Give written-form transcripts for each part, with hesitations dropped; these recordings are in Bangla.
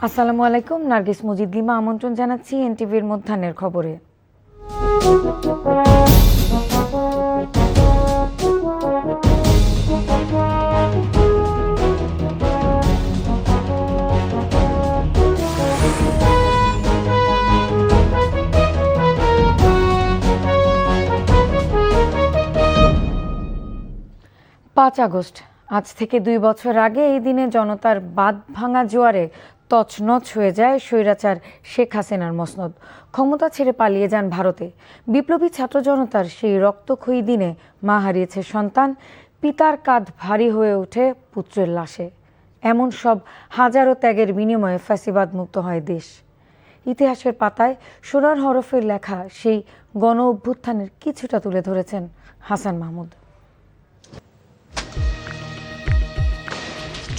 আসসালামু আলাইকুম, নার্গিস মজিদ লিমা আমন্ত্রণ জানাচ্ছি এনটিভির মধ্যাহ্নের খবরে। পাঁচ আগস্ট, আজ থেকে 2 বছর আগে এই দিনে জনতার বাঁধ ভাঙা জোয়ারে তছনছ হয়ে যায় স্বৈরাচার শেখ হাসিনার মসনদ। ক্ষমতা ছেড়ে পালিয়ে যান ভারতে। বিপ্লবী ছাত্র জনতার সেই রক্তক্ষয়ী দিনে মা হারিয়েছে সন্তান, পিতার কাঁধ ভারী হয়ে ওঠে পুত্রের লাশে। এমন সব হাজারো ত্যাগের বিনিময়ে ফ্যাসিবাদ মুক্ত হয় দেশ। ইতিহাসের পাতায় সোনার হরফের লেখা সেই গণ অভ্যুত্থানের কিছুটা তুলে ধরেছেন হাসান মাহমুদ।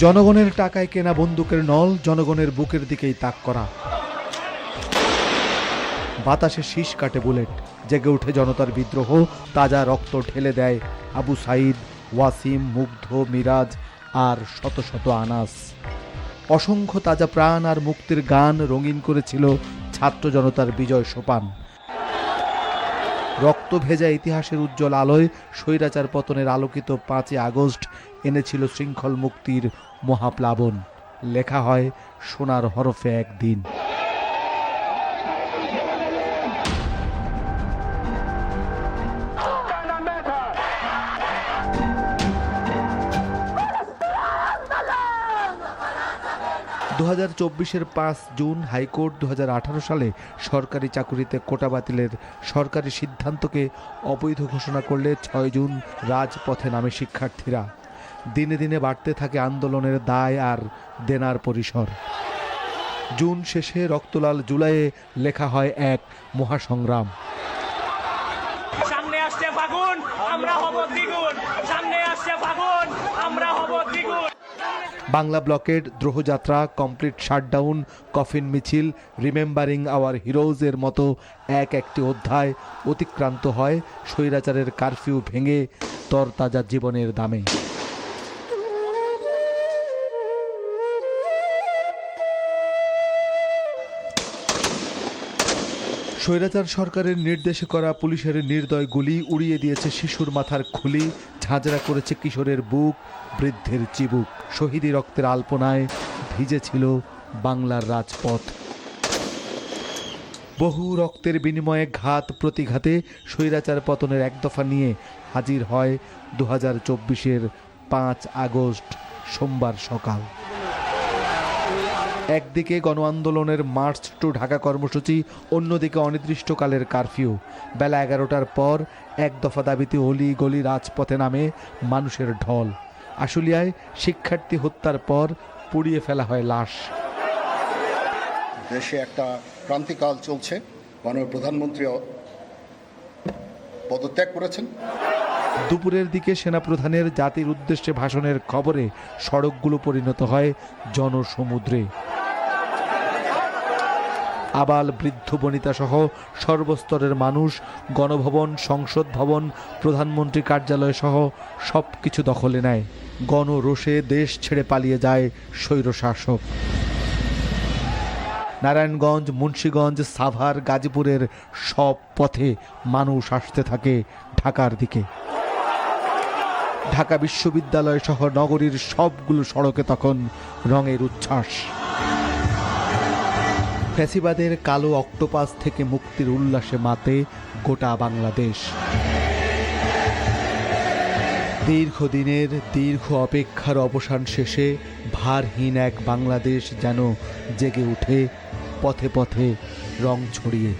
জনগণের টাকায় কেনা বন্দুকের নল জনগণের বুকের দিকেই তাক করা। বাতাসে শীষ কাটে বুলেট, জেগে উঠে জনতার বিদ্রোহ, তাজা রক্ত ঢেলে দেয় আবু সাইদ, ওয়াসিম, মুগ্ধ, মিরাজ আর শত শত আনাস। অসংখ্য তাজা প্রাণ আর মুক্তির গান রঙিন করেছিল ছাত্র জনতার বিজয় সোপান। রক্ত ভেজা ইতিহাসের উজ্জ্বল আলোয় স্বৈরাচার পতনের আলোকিত 5 আগস্ট এনেছিল শৃঙ্খল মুক্তির মহাপ্লাবন। লেখা হয় সোনার হরফে একদিন। দু 5 জুন হাইকোর্ট 2018 সালে সরকারি চাকুরিতে কোটা বাতিলের সরকারি সিদ্ধান্তকে অবৈধ ঘোষণা করলে 6 জুন রাজপথে নামে শিক্ষার্থীরা। দিনে দিনে বাড়তে থাকে আন্দোলনের দায় আর দেনার পরিসর। জুন শেষে রক্তলাল জুলাইয়ে লেখা হয় এক মহাসংগ্রাম। সামনে আসছে ফাগুন, আমরা হব দ্বিগুণ। সামনে আসছে ফাগুন, আমরা হব দ্বিগুণ। বাংলা ব্লকেড, দ্রোহযাত্রা, কমপ্লিট শাটডাউন, কফিন মিছিল, রিমেম্বারিং আওয়ার হিরোজের মতো একটি অধ্যায় অতিক্রান্ত হয় স্বৈরাচারের কারফিউ ভেঙে তরতাজা জীবনের দামে। স্বৈরাচার সরকারের নির্দেশে করা পুলিশের নির্দয় গুলি উড়িয়ে দিয়েছে শিশুর মাথার খুলি, ঝাঁঝরা করেছে কিশোরের বুক, বৃদ্ধের চিবুক। শহীদি রক্তের আলপনায় ভিজেছিল বাংলার রাজপথ। বহু রক্তের বিনিময়ে ঘাত প্রতিঘাতে স্বৈরাচার পতনের এক দফা নিয়ে হাজির হয় 2024-এর 5 আগস্ট সোমবার সকাল। একদিকে গণ আন্দোলনের মার্চ টু ঢাকা কর্মসূচি, অন্যদিকে অনির্দিষ্টকালের কারফিউ। বেলা 11টার পর এক দফা দাবিতে অলি গলি রাজপথে নামে মানুষের ঢল। আশুলিয়ায় শিক্ষার্থী হত্যার পর পুড়িয়ে ফেলা হয় লাশ। দেশে একটা ক্রান্তিকাল চলছে। মাননীয় প্রধানমন্ত্রী পদত্যাগ করেছেন। দুপুরের দিকে সেনাপ্রধানের জাতির উদ্দেশ্যে ভাষণের খবরে সড়কগুলো পরিণত হয় জনসমুদ্রে। আবাল বৃদ্ধ বনিতা সহ সর্বস্তরের মানুষ গণভবন, সংসদ ভবন, প্রধানমন্ত্রী কার্যালয় সহ সবকিছু দখলে নেয়। গণরোষে দেশ ছেড়ে পালিয়ে যায় স্বৈরশাসক। নারায়ণগঞ্জ, মুন্সিগঞ্জ, সাভার, গাজীপুরের সব পথে মানুষ আসতে থাকে ঢাকার দিকে। ঢাকা বিশ্ববিদ্যালয় সহ নগরীর সবগুলো সড়কে তখন রঙের উচ্ছ্বাস। ফ্যাসিবাদের কালো অক্টোপাস থেকে মুক্তির উল্লাসে মাতে গোটা বাংলাদেশ। দীর্ঘদিনের দীর্ঘ অপেক্ষার অবসান শেষে ভারহীন এক বাংলাদেশ যেন জেগে উঠে পথে পথে রং ছড়িয়ে।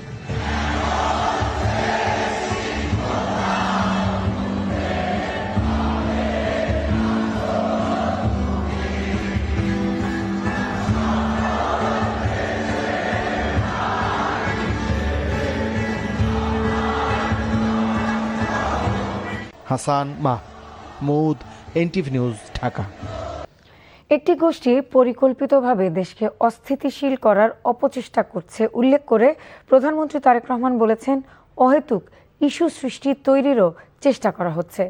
Hasan Mahmud, NTV news, Dhaka. একটি গোষ্ঠী পরিকল্পিতভাবে দেশকে অস্থিতিশীল করার অপচেষ্টা করছে উল্লেখ করে প্রধানমন্ত্রী তারেক রহমান বলেছেন, অহেতুক ইস্যু সৃষ্টি তৈরিরও চেষ্টা করা হচ্ছে।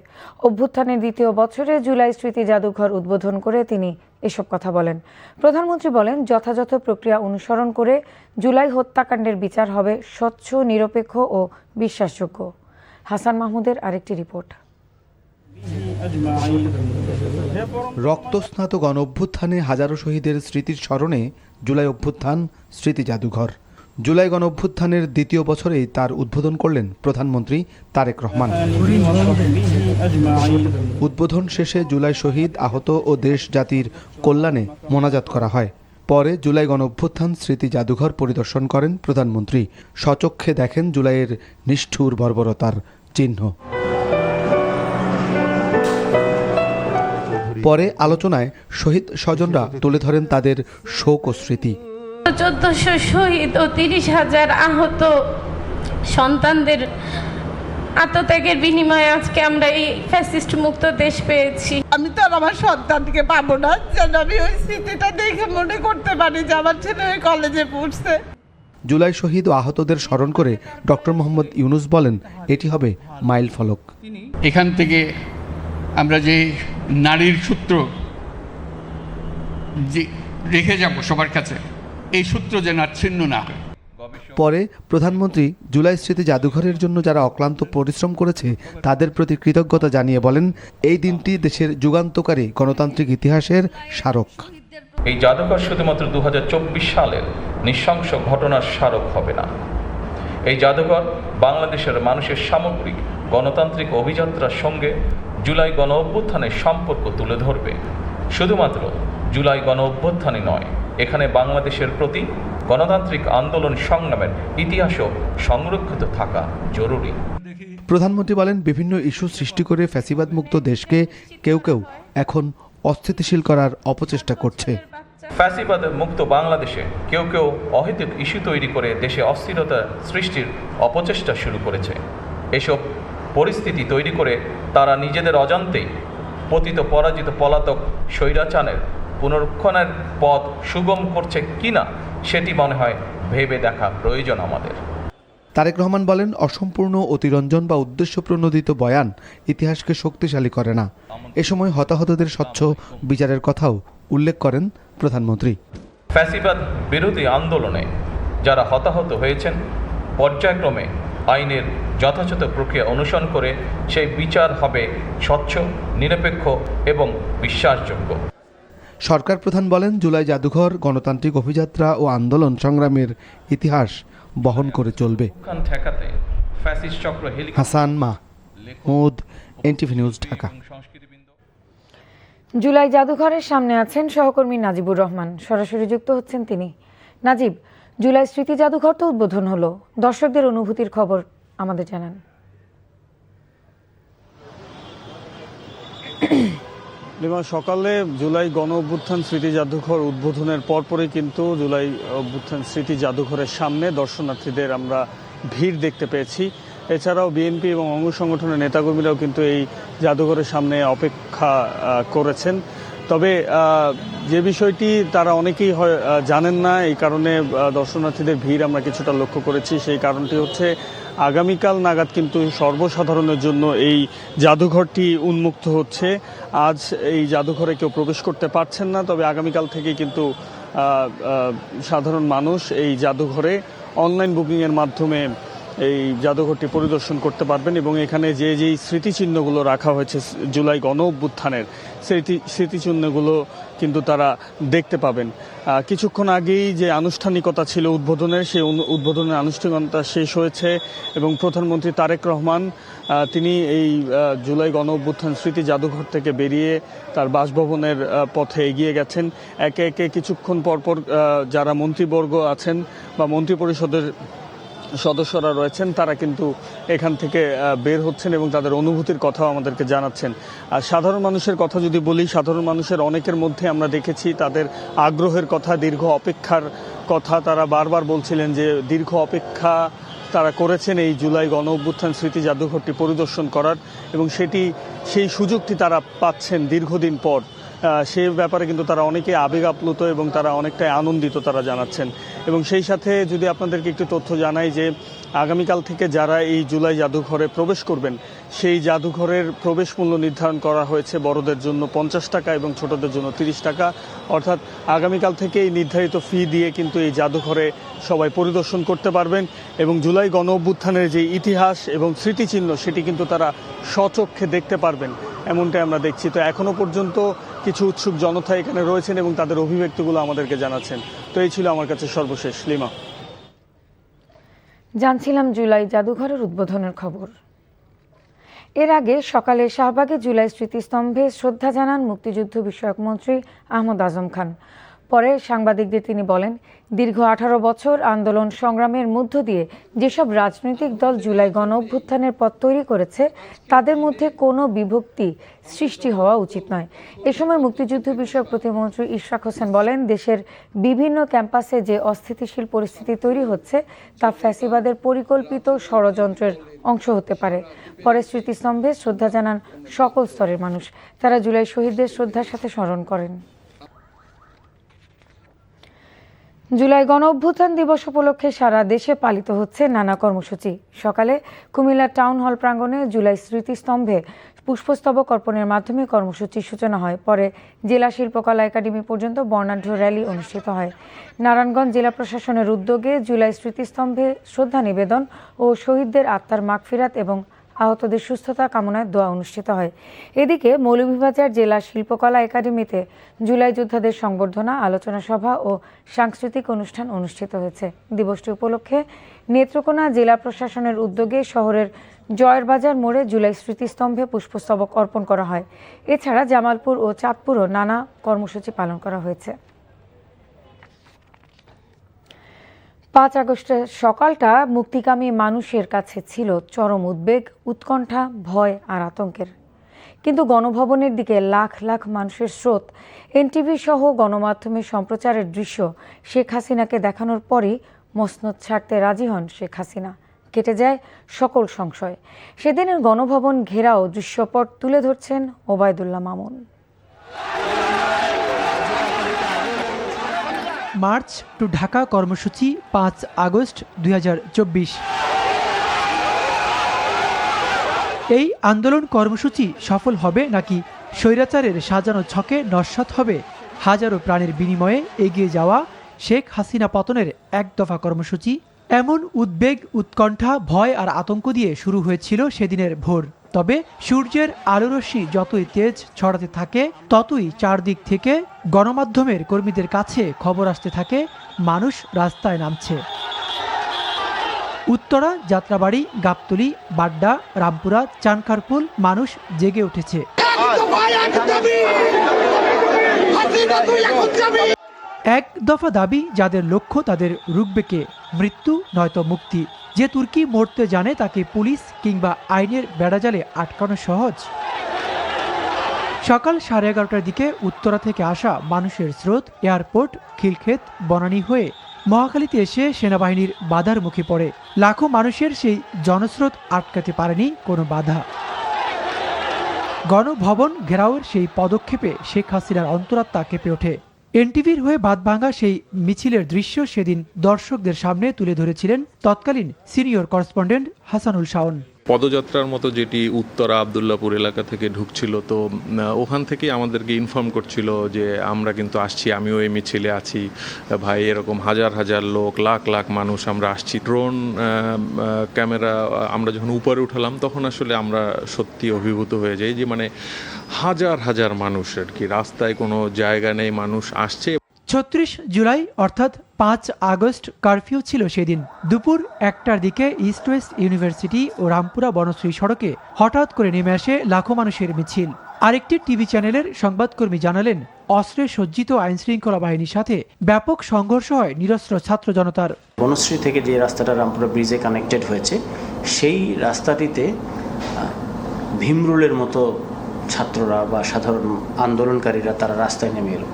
অভ্যুত্থানের দ্বিতীয় বছরে জুলাই স্মৃতি জাদুঘর উদ্বোধন করে তিনি এসব কথা বলেন। প্রধানমন্ত্রী বলেন, যথাযথ প্রক্রিয়া অনুসরণ করে জুলাই হত্যাকাণ্ডের বিচার হবে স্বচ্ছ, নিরপেক্ষ ও বিশ্বাসযোগ্য। হাসান মাহমুদের আরেকটি রিপোর্ট। রক্তস্নাত গণ অভ্যুত্থানে হাজারো শহীদের স্মৃতির স্মরণে জুলাই অভ্যুত্থান স্মৃতি জাদুঘর। জুলাই গণ অভ্যুত্থানের দ্বিতীয় বছরেই তার উদ্বোধন করলেন প্রধানমন্ত্রী তারেক রহমান। উদ্বোধন শেষে জুলাই শহীদ, আহত ও দেশ জাতির কল্যাণে মোনাজাত করা হয়। পরে জুলাই গণ অভ্যুত্থান স্মৃতি জাদুঘর পরিদর্শন করেন প্রধানমন্ত্রী। স্বচক্ষে দেখেন জুলাইয়ের নিষ্ঠুর বর্বরতার চিহ্ন। পরে আলোচনায় শহীদ স্বজনরা তুলে ধরেন তাদের শোক ও স্মৃতি। 1400 শহীদ ও 30,000 আহত সন্তানদের আত্মত্যাগের বিনিময়ে আজকে আমরা এই ফ্যাসিস্ট মুক্ত দেশ পেয়েছি। আমি তো আর আমার সন্তানকে পাবো না, যেন আমি ওই স্মৃতিটা দেখে মনে করতে পারি যে আমার ছেলে ওই কলেজে পড়ছে। জুলাই শহীদ ও আহতদের স্মরণ করে ডক্টর মোহাম্মদ ইউনুস বলেন, এটি হবে মাইল ফলক। এখান থেকে আমরা যে নারীর সূত্র যে রেখে যাব সবার কাছে, এই সূত্র যেন আর ছিন্ন না হয়। পরে প্রধানমন্ত্রী জুলাই স্মৃতি জাদুঘরের জন্য যারা অক্লান্ত পরিশ্রম করেছে তাদের প্রতি কৃতজ্ঞতা জানিয়ে বলেন, এই দিনটি দেশের যুগান্তকারী গণতান্ত্রিক ইতিহাসের স্মারক। এই জাদুঘর শুধুমাত্র 2024 সালের নৃশংস ঘটনার স্মারক হবে না। এই জাদুঘর বাংলাদেশের মানুষের সামগ্রিক গণতান্ত্রিক অভিযাত্রার সঙ্গে জুলাই গণ অভ্যুত্থানের সম্পর্ক তুলে ধরবে। শুধুমাত্র জুলাই গণ অভ্যুত্থানই নয়, এখানে বাংলাদেশের প্রতি গণতান্ত্রিক আন্দোলন সংগ্রামের ইতিহাসও সংরক্ষিত থাকা জরুরি। প্রধানমন্ত্রী বলেন, বিভিন্ন ইস্যু সৃষ্টি করে ফ্যাসিবাদ মুক্ত দেশকে কেউ কেউ এখন অস্থিতিশীল করার অপচেষ্টা করছে। ফ্যাসিবাদ মুক্ত বাংলাদেশে কেউ কেউ অহেতুক ইস্যু তৈরি করে দেশে অস্থিরতা সৃষ্টির অপচেষ্টা শুরু করেছে। এসব পরিস্থিতি তৈরি করে তারা নিজেদের অজান্তেই পতিত পরাজিত পলাতক স্বৈরাচারের পুনরুত্থানের পথ সুগম করছে কিনা সেটি মনে হয় ভেবে দেখা প্রয়োজন আমাদের। তারেক রহমান বলেন, অসম্পূর্ণ, অতিরঞ্জন বা উদ্দেশ্যপ্রণোদিত বয়ান ইতিহাসকে শক্তিশালী করে না। এ সময় হতাহতদের স্বচ্ছ বিচারের কথাও উল্লেখ করেন প্রধানমন্ত্রী। ফ্যাসিবাদ বিরোধী আন্দোলনে যারা হতাহত হয়েছেন, পর্যায়ক্রমে আইনের যথাযথ প্রক্রিয়া অনুসরণ করে সেই বিচার হবে স্বচ্ছ, নিরপেক্ষ এবং বিশ্বাসযোগ্য। সরকার প্রধান বলেন, জুলাই জাদুঘর গণতান্ত্রিক অভিযাত্রা ও আন্দোলন সংগ্রামের ইতিহাস বহন করে চলবে। ঠেকাতে ফ্যাসিস্ট চক্র হাসান মাহমুদ, এনটিভি নিউজ, ঢাকা। জুলাই জাদুঘরের সামনে আছেন সহকর্মী নাজিবুর রহমান, সরাসরি যুক্ত হচ্ছেন তিনি। নাজিব, জুলাই স্মৃতি জাদুঘর তো উদ্বোধন হলো, দর্শকদের অনুভূতির খবর আমাদের জানান। সকালে জুলাই গণ অভ্যুত্থান স্মৃতি জাদুঘর উদ্বোধনের পরপরই কিন্তু জুলাই অভ্যুত্থান স্মৃতি জাদুঘরের সামনে দর্শনার্থীদের আমরা ভিড় দেখতে পেয়েছি। এছাড়াও বিএনপি এবং অঙ্গ সংগঠনের নেতাকর্মীরাও কিন্তু এই জাদুঘরের সামনে অপেক্ষা করেছেন। তবে যে বিষয়টি তারা অনেকেই জানেন না, এই কারণে দর্শনার্থীদের ভিড় আমরা কিছুটা লক্ষ্য করেছি। সেই কারণটি হচ্ছে আগামীকাল নাগাদ কিন্তু সর্বসাধারণের জন্য এই জাদুঘরটি উন্মুক্ত হচ্ছে। আজ এই জাদুঘরে কেউ প্রবেশ করতে পারছেন না, তবে আগামীকাল থেকে কিন্তু সাধারণ মানুষ এই জাদুঘরে অনলাইন বুকিংয়ের মাধ্যমে এই জাদুঘরটি পরিদর্শন করতে পারবেন এবং এখানে যেই স্মৃতিচিহ্নগুলো রাখা হয়েছে জুলাই গণ অভ্যুত্থানের স্মৃতিচিহ্নগুলো কিন্তু তারা দেখতে পাবেন। কিছুক্ষণ আগেই যে আনুষ্ঠানিকতা ছিল উদ্বোধনের, সেই উদ্বোধনের আনুষ্ঠানিকতা শেষ হয়েছে এবং প্রধানমন্ত্রী তারেক রহমান তিনি এই জুলাই গণ অভ্যুত্থান স্মৃতি জাদুঘর থেকে বেরিয়ে তার বাসভবনের পথে এগিয়ে গেছেন। একে একে কিছুক্ষণ পরপর যারা মন্ত্রীবর্গ আছেন বা মন্ত্রিপরিষদের সদস্যরা রয়েছেন তারা কিন্তু এখান থেকে বের হচ্ছেন এবং তাদের অনুভূতির কথাও আমাদেরকে জানাচ্ছেন। আর সাধারণ মানুষের কথা যদি বলি, সাধারণ মানুষের অনেকের মধ্যে আমরা দেখেছি তাদের আগ্রহের কথা, দীর্ঘ অপেক্ষার কথা। তারা বারবার বলছিলেন যে দীর্ঘ অপেক্ষা তারা করেছেন এই জুলাই গণ অভ্যুত্থান স্মৃতি জাদুঘরটি পরিদর্শন করার এবং সেই সুযোগটি তারা পাচ্ছেন দীর্ঘদিন পর। সে ব্যাপারে কিন্তু তারা অনেকে আবেগ আপ্লুত এবং তারা অনেকটাই আনন্দিত তারা জানাচ্ছেন। এবং সেই সাথে যদি আপনাদেরকে একটু তথ্য জানাই যে আগামীকাল থেকে যারা এই জুলাই জাদুঘরে প্রবেশ করবেন সেই জাদুঘরের প্রবেশ মূল্য নির্ধারণ করা হয়েছে বড়দের জন্য 50 টাকা এবং ছোটদের জন্য 30 টাকা। অর্থাৎ আগামীকাল থেকে এই নির্ধারিত ফি দিয়ে কিন্তু এই জাদুঘরে সবাই পরিদর্শন করতে পারবেন এবং জুলাই গণ অভ্যুত্থানের যে ইতিহাস এবং স্মৃতিচিহ্ন সেটি কিন্তু তারা স্বচক্ষে দেখতে পারবেন, এমনটাই আমরা দেখছি। তো এখনও পর্যন্ত কিছু উৎসুক জনতা এখানে রয়েছেন এবং তাদের অভিব্যক্তিগুলো আমাদেরকে জানাচ্ছেন। তো এই ছিল আমার কাছে সর্বশেষ। লিমা, জানছিলাম জুলাই জাদুঘরের উদ্বোধনের খবর। এর আগে সকালে শাহবাগে জুলাই স্মৃতিস্তম্ভে শ্রদ্ধা জানান মুক্তিযুদ্ধ বিষয়ক মন্ত্রী আহমদ আজম খান। পরে সাংবাদিকদের তিনি বলেন, দীর্ঘ 18 বছর আন্দোলন সংগ্রামের মধ্য দিয়ে যেসব রাজনৈতিক দল জুলাই গণ অভ্যুত্থানের পথ তৈরি করেছে তাদের মধ্যে কোনো বিভক্তি সৃষ্টি হওয়া উচিত নয়। এ সময় মুক্তিযুদ্ধ বিষয়ক প্রতিমন্ত্রী ইশরাক হোসেন বলেন, দেশের বিভিন্ন ক্যাম্পাসে যে অস্থিতিশীল পরিস্থিতি তৈরি হচ্ছে তা ফ্যাসিবাদের পরিকল্পিত ষড়যন্ত্রের অংশ হতে পারে। পরে স্মৃতিস্তম্ভে শ্রদ্ধা জানান সকল স্তরের মানুষ। তারা জুলাই শহীদদের শ্রদ্ধার সাথে স্মরণ করেন। জুলাই গণ অভ্যুত্থান দিবস উপলক্ষে সারা দেশে পালিত হচ্ছে নানা কর্মসূচি। সকালে কুমিল্লা টাউন হল প্রাঙ্গণে জুলাই স্মৃতিস্তম্ভে পুষ্পস্তবক অর্পণের মাধ্যমে কর্মসূচির সূচনা হয়। পরে জেলা শিল্পকলা একাডেমি পর্যন্ত বর্ণাঢ্য র্যালি অনুষ্ঠিত হয়। নারায়ণগঞ্জ জেলা প্রশাসনের উদ্যোগে জুলাই স্মৃতিস্তম্ভে শ্রদ্ধা নিবেদন ও শহীদদের আত্মার মাগফিরাত এবং আহতদের সুস্থতা কামনায় দোয়া অনুষ্ঠিত হয়। এদিকে মৌলভীবাজার জেলা শিল্পকলা একাডেমিতে জুলাই যোদ্ধাদের সংবর্ধনা, আলোচনা সভা ও সাংস্কৃতিক অনুষ্ঠান অনুষ্ঠিত হয়েছে। দিবসটি উপলক্ষে নেত্রকোনা জেলা প্রশাসনের উদ্যোগে শহরের জয়ের বাজার মোড়ে জুলাই স্মৃতিস্তম্ভে পুষ্পস্তবক অর্পণ করা হয়। এছাড়া জামালপুর ও চাঁদপুরও নানা কর্মসূচি পালন করা হয়েছে। 5 আগস্টের সকালটা মুক্তিকামী মানুষের কাছে ছিল চরম উদ্বেগ, উৎকণ্ঠা, ভয় আর আতঙ্কের। কিন্তু গণভবনের দিকে লাখ লাখ মানুষের স্রোত, এনটিভি সহ গণমাধ্যমে সম্প্রচারের দৃশ্য শেখ হাসিনাকে দেখানোর পরই মসনদ ছাড়তে রাজি হন শেখ হাসিনা। কেটে যায় সকল সংশয়। সেদিনের গণভবন ঘেরাও দৃশ্যপট তুলে ধরছেন ওবায়দুল্লাহ মামুন। মার্চ টু ঢাকা কর্মসূচি 5 আগস্ট 2024। এই আন্দোলন কর্মসূচি সফল হবে নাকি স্বৈরাচারের সাজানো ছকে নস্যাৎ হবে? হাজারো প্রাণের বিনিময়ে এগিয়ে যাওয়া শেখ হাসিনা পতনের এক দফা কর্মসূচি। এমন উদ্বেগ, উৎকণ্ঠা, ভয় আর আতঙ্ক দিয়ে শুরু হয়েছিল সেদিনের ভোর। তবে সূর্যের আলোরশ্মি যতই তেজ ছড়াতে থাকে ততই চারদিক থেকে গণমাধ্যমের কর্মীদের কাছে খবর আসতে থাকে মানুষ রাস্তায় নামছে। উত্তরা, যাত্রাবাড়ি, গাবতলী, বাড্ডা, রামপুরা, চানখারপুল মানুষ জেগে উঠেছে। এক দফা দাবি, যাদের লক্ষ্য তাদের রুখবে কে? মৃত্যু নয়তো মুক্তি। যে তুর্কি মরতে জানে তাকে পুলিশ কিংবা আইনের বেড়াজালে আটকানো সহজ? সকাল 11:30টার দিকে উত্তরা থেকে আসা মানুষের স্রোত এয়ারপোর্ট, খিলক্ষেত, বনানী হয়ে মহাখালীতে এসে সেনাবাহিনীর বাধার মুখে পড়ে। লাখো মানুষের সেই জনস্রোত আটকাতে পারেনি কোনো বাধা। গণভবন ঘেরাওয়ের সেই পদক্ষেপে শেখ হাসিনার অন্তরাত্মা কেঁপে ওঠে। এনটিভির হয়ে বাঁধভাঙা সেই মিছিলের দৃশ্য সেদিন দর্শকদের সামনে তুলে ধরেছিলেন তৎকালীন সিনিয়র করেসপন্ডেন্ট হাসানুল শাওন। পদযাত্রার মতো যেটি উত্তরা আবদুল্লাপুর এলাকা থেকে ঢুকছিল, তো ওখান থেকেই আমাদেরকে ইনফর্ম করছিল যে আমরা কিন্তু আসছি, আমিও এই মিছিলে আছি ভাই, এরকম হাজার হাজার লোক, লাখ লাখ মানুষ আমরা আসছি। ড্রোন ক্যামেরা আমরা যখন উপরে উঠালাম তখন আসলে আমরা সত্যি অভিভূত হয়ে যাই যে মানে হাজার হাজার মানুষ আর কি, রাস্তায় কোনো জায়গা নেই, মানুষ আসছে। 36 জুলাই অর্থাৎ 5 আগস্ট কারফিউ ছিল সেদিন। দুপুর 1টার দিকে ইস্ট ওয়েস্ট ইউনিভার্সিটি ও রামপুরা বনশ্রী সড়কে হঠাৎ করে নেমে আসে লাখো মানুষের মিছিল। আরেকটি টিভি চ্যানেলের সংবাদকর্মী জানালেন, অস্ত্রে সজ্জিত আইনশৃঙ্খলা বাহিনীর সাথে ব্যাপক সংঘর্ষ হয় নিরস্ত্র ছাত্র জনতার। বনশ্রী থেকে যে রাস্তাটা রামপুরা ব্রিজে কানেক্টেড হয়েছে সেই রাস্তাটিতে ভীমরুলের মতো ছাত্ররা বা সাধারণ আন্দোলনকারীরা তারা রাস্তায় নেমে এলো।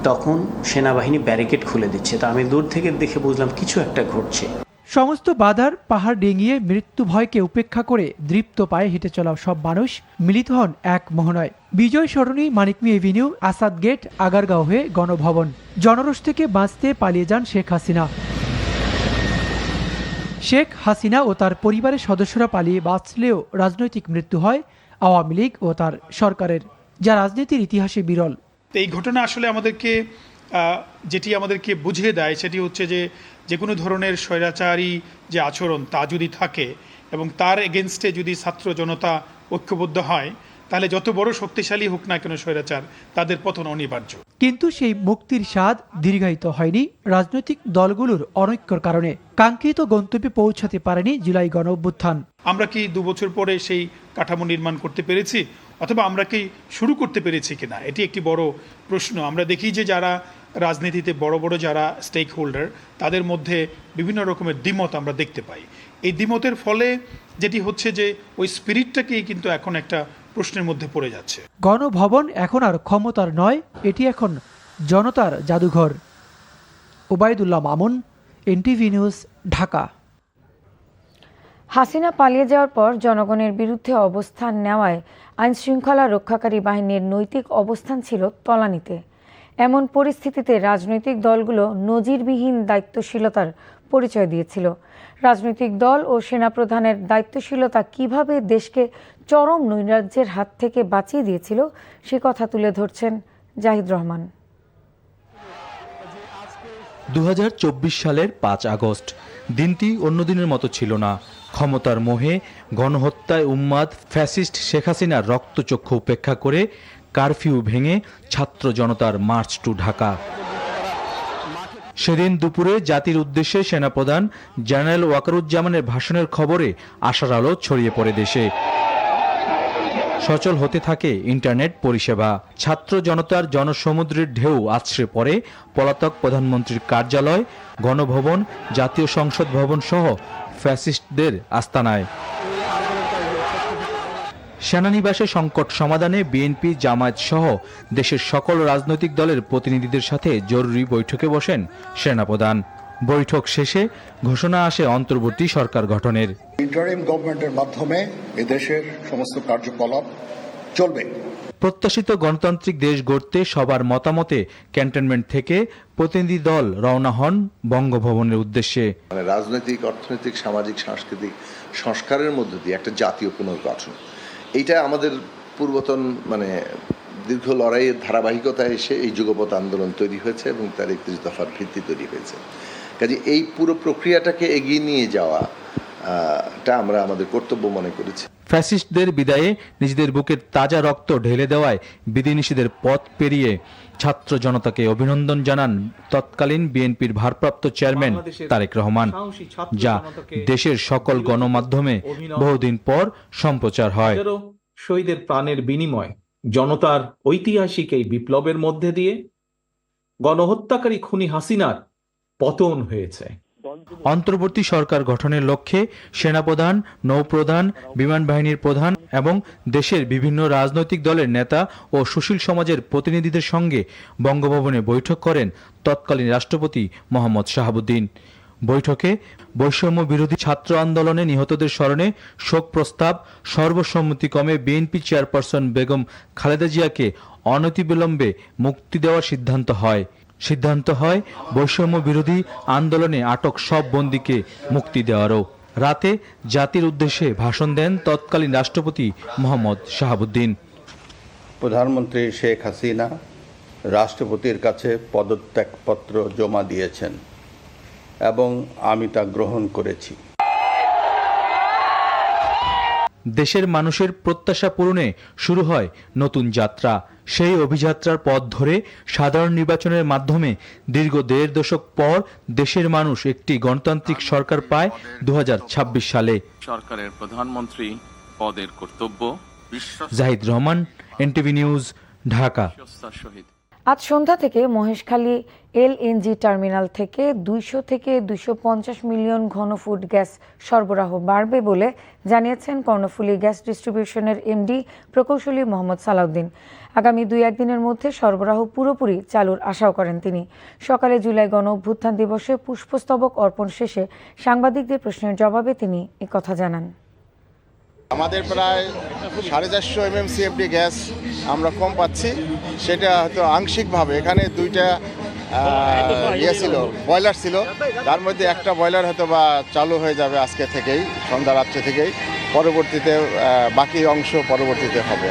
তখন সেনাবাহিনী ব্যারিকেড খুলে দিচ্ছে। তা আমি দূর থেকে দেখে বুঝলাম কিছু একটা ঘটছে। সমস্ত বাধার পাহাড় ডিঙিয়ে মৃত্যু ভয়কে উপেক্ষা করে দৃপ্ত পায়ে হেঁটে চলা সব মানুষ মিলিত হন এক মোহনায়। বিজয় সরণি, মানিকমি এভিনিউ, আসাদ গেট, আগারগাঁও হয়ে গণভবন। জনরোষ থেকে বাঁচতে পালিয়ে যান শেখ হাসিনা। শেখ হাসিনা ও তার পরিবারের সদস্যরা পালিয়ে বাঁচলেও রাজনৈতিক মৃত্যু হয় আওয়ামী লীগ ও তার সরকারের, যা রাজনীতির ইতিহাসে বিরল। এই ঘটনা আসলে আমাদেরকে বুঝিয়ে দেয় সেটি হচ্ছে যে কোনো ধরনের স্বৈরাচারী যে আচরণ তা যদি থাকে এবং তার এগেনস্টে যদি ছাত্র জনতা ঐক্যবদ্ধ হয়, তাহলে যত বড় শক্তিশালী হোক না কেন স্বৈরাচার, তাদের পতন অনিবার্য। কিন্তু সেই মুক্তির স্বাদ দীর্ঘায়িত হয়নি রাজনৈতিক দলগুলোর অনৈক্যর কারণে। কাঙ্ক্ষিত গন্তব্যে পৌঁছাতে পারেনি জুলাই গণঅভ্যুত্থান। আমরা কি 2 বছর পরে সেই কাঠামো নির্মাণ করতে পেরেছি, অথবা আমরা কি শুরু করতে পেরেছি কিনা, এটি একটি বড় প্রশ্ন। আমরা দেখি যে যারা রাজনীতিতে বড় বড় যারা স্টেক হোল্ডার, তাদের মধ্যে বিভিন্ন রকমের দ্বিমত আমরা দেখতে পাই। এই দ্বিমতের ফলে যেটি হচ্ছে যে ওই স্পিরিটটাকেই কিন্তু এখন একটা প্রশ্নের মধ্যে পড়ে যাচ্ছে। গণভবন এখন আর ক্ষমতার নয়, এটি এখন জনতার জাদুঘর। Obaidullah Mamun, NTV news, Dhaka. হাসিনা পালিয়ে যাওয়ার পর জনগণের বিরুদ্ধে অবস্থান নেওয়ায় আইনশৃঙ্খলা রক্ষাকারী বাহিনীর নৈতিক অবস্থান ছিল তলানিতে। এমন পরিস্থিতিতে রাজনৈতিক দলগুলো নজিরবিহীন দায়িত্বশীলতার পরিচয় দিয়েছিল। রাজনৈতিক দল ও সেনাপ্রধানের দায়িত্বশীলতা কিভাবে দেশকে চরম নৈরাজ্যের হাত থেকে বাঁচিয়ে দিয়েছিল সে কথা তুলে ধরছেন জাহিদ রহমান। 2024 সালের 5 আগস্ট দিনটি অন্য দিনের মতো ছিল না। ক্ষমতার মোহে, গণহত্যায় উন্মাদ ফ্যাসিস্ট শেখ হাসিনার রক্তচক্ষু উপেক্ষা করে কারফিউ ভেঙে ছাত্র জনতার মার্চ টু ঢাকা। সেদিন দুপুরে জাতির উদ্দেশ্যে সেনাপ্রধান জেনারেল ওয়াকারুজ্জামানের ভাষণের খবরে আশার আলো ছড়িয়ে পড়ে দেশে। সচল হতে থাকে ইন্টারনেট পরিষেবা। ছাত্র জনতার জনসমুদ্রের ঢেউ আছড়ে পড়ে পলাতক প্রধানমন্ত্রীর কার্যালয়, গণভবন, জাতীয় সংসদ ভবন সহ ফ্যাসিস্টদের আস্তানায়। সেনানিবাসে সংকট সমাধানে বিএনপি, জামায়াত সহ দেশের সকল রাজনৈতিক দলের প্রতিনিধিদের সাথে জরুরি বৈঠকে বসেন সেনাপ্রধান। বৈঠক শেষে ঘোষণা আসে অন্তর্বর্তী সরকার গঠনের। ইন্টারিম গভর্নমেন্টের মাধ্যমে এদেশের সমস্ত কার্যকলাপ চলবে। প্রত্যাশিত গণতান্ত্রিক দেশ গড়তে সবার মতামতে ক্যান্টনমেন্ট থেকে প্রতিনিধি দল রওনা হন বঙ্গভবনের উদ্দেশ্যে। রাজনৈতিক, অর্থনৈতিক, সামাজিক, সাংস্কৃতিক সংস্কারের মধ্য দিয়ে একটা জাতীয় পুনর্গঠন, এইটা আমাদের পূর্বতন দীর্ঘ লড়াইয়ের ধারাবাহিকতায় এসে এই যুগপৎ আন্দোলন তৈরি হয়েছে এবং তার 31 দফার ভিত্তি তৈরি হয়েছে। কাজে এই পুরো প্রক্রিয়াটাকে এগিয়ে নিয়ে যাওয়াটা আমরা আমাদের কর্তব্য মনে করেছি। ফ্যাসিস্টদের বিদায়ে নিজেদের বুকের তাজা রক্ত ঢেলে দেওয়ায় বিধিনিষেধের পথ পেরিয়ে ছাত্র জনতাকে অভিনন্দন জানান তৎকালীন বিএনপির ভারপ্রাপ্ত চেয়ারম্যান তারেক রহমান, যা দেশের সকল গণমাধ্যমে বহুদিন পর সম্প্রচার হয়। শহীদের প্রাণের বিনিময় জনতার ঐতিহাসিক এই বিপ্লবের মধ্যে দিয়ে গণহত্যাকারী খুনি হাসিনার পতন হয়েছে। অন্তর্বর্তী সরকার গঠনের লক্ষ্যে সেনাপ্রধান, নৌপ্রধান, বিমান বাহিনীর প্রধান এবং দেশের বিভিন্ন রাজনৈতিক দলের নেতা ও সুশীল সমাজের প্রতিনিধিদের সঙ্গে বঙ্গভবনে বৈঠক করেন তৎকালীন রাষ্ট্রপতি মোহাম্মদ শাহাবুদ্দিন। বৈঠকে বৈষম্য বিরোধী ছাত্র আন্দোলনে নিহতদের স্মরণে শোক প্রস্তাব সর্বসম্মতিক্রমে বিএনপি চেয়ারপারসন বেগম খালেদা জিয়াকে অনতিবিলম্বে মুক্তি দেওয়ার সিদ্ধান্ত হয় বৈষম্য বিরোধী আন্দোলনে আটক সব বন্দীকে মুক্তি দেওয়ারও। রাতে জাতির উদ্দেশ্যে ভাষণ দেন তৎকালীন রাষ্ট্রপতি মোহাম্মদ শাহাবুদ্দিন। প্রধানমন্ত্রী শেখ হাসিনা রাষ্ট্রপতির কাছে পদত্যাগপত্র জমা দিয়েছেন এবং আমি তা গ্রহণ করেছি। দেশের মানুষের প্রত্যাশা পূরণে শুরু হয় নতুন যাত্রা। সেই অভিযাত্রার পথ ধরে সাধারণ নির্বাচনের মাধ্যমে দীর্ঘ 1.5 দশক পর দেশের মানুষ একটি গণতান্ত্রিক সরকার পায় 2026 সালে। সরকারের প্রধানমন্ত্রী পদের কর্তব্য। Zahid Rahman, NTV news, Dhaka. আজ সন্ধ্যা থেকে মহেশখালী এলএনজি টার্মিনাল থেকে 200 থেকে 250 মিলিয়ন ঘনফুট গ্যাস সরবরাহ বাড়বে বলে জানিয়েছেন কর্ণফুলী গ্যাস ডিস্ট্রিবিউশনের এমডি প্রকৌশলী মোহাম্মদ সালাউদ্দিন। আগামী 2-1 দিনের মধ্যে সরবরাহ পুরোপুরি চালুর আশাও করেন তিনি। সকালে জুলাই গণ অভ্যুত্থান দিবসে পুষ্পস্তবক অর্পণ শেষে সাংবাদিকদের প্রশ্নের জবাবে তিনি একথা জানান। আমাদের প্রায় 450 MMCFD গ্যাস আমরা কম পাচ্ছি, সেটা হয়তো আংশিকভাবে এখানে 2টা ছিল বয়লার ছিল, তার মধ্যে একটা বয়লার হয়তো বা চালু হয়ে যাবে আজকে থেকেই, সন্ধ্যা রাত্রে থেকেই, পরবর্তীতে বাকি অংশ পরবর্তীতে হবে।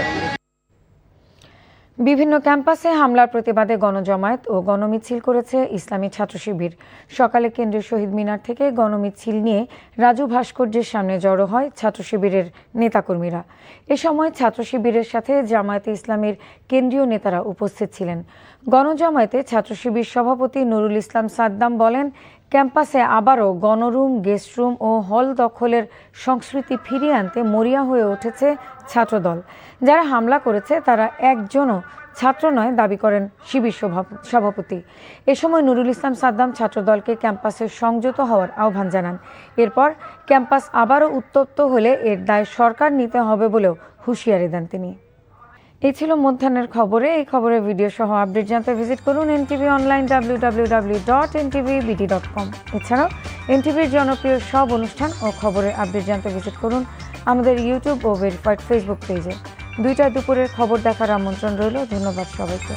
বিভিন্ন ক্যাম্পাসে হামলার প্রতিবাদে গণজমায়েত ও গণমিছিল করেছে ইসলামী ছাত্র শিবির। সকালে কেন্দ্রীয় শহীদ মিনার থেকে গণমিছিল নিয়ে রাজু ভাস্কর্যের সামনে জড়ো হয় ছাত্র শিবিরের নেতাকর্মীরা। এ সময় ছাত্র শিবিরের সাথে জামায়াতে ইসলামীর কেন্দ্রীয় নেতারা উপস্থিত ছিলেন। গণজমায়েতে ছাত্র শিবির সভাপতি নুরুল ইসলাম সাদ্দাম বলেন, ক্যাম্পাসে আবারও গণরুম, গেস্টরুম ও হল দখলের সংস্কৃতি ফিরিয়ে আনতে মরিয়া হয়ে উঠেছে ছাত্রদল। যারা হামলা করেছে তারা একজনও ছাত্র নয় দাবি করেন শিবির সভাপতি। এ সময় নুরুল ইসলাম সাদ্দাম ছাত্রদলকে ক্যাম্পাসে সংযত হওয়ার আহ্বান জানান। এরপর ক্যাম্পাস আবারও উত্তপ্ত হলে এর দায় সরকার নিতে হবে বলেও হুঁশিয়ারি দেন তিনি। এই ছিল মধ্যাহ্নের খবরে। এই খবরের ভিডিও সহ আপডেট জানতে ভিজিট করুন এনটিভি অনলাইন www.ntvbd.com। এছাড়াও এনটিভির জনপ্রিয় সব অনুষ্ঠান ও খবরের আপডেট জানতে ভিজিট করুন আমাদের ইউটিউব ও ভেরিফাইড ফেসবুক পেজে। 2টায় দুপুরের খবর দেখার আমন্ত্রণ রইল। ধন্যবাদ সবাইকে।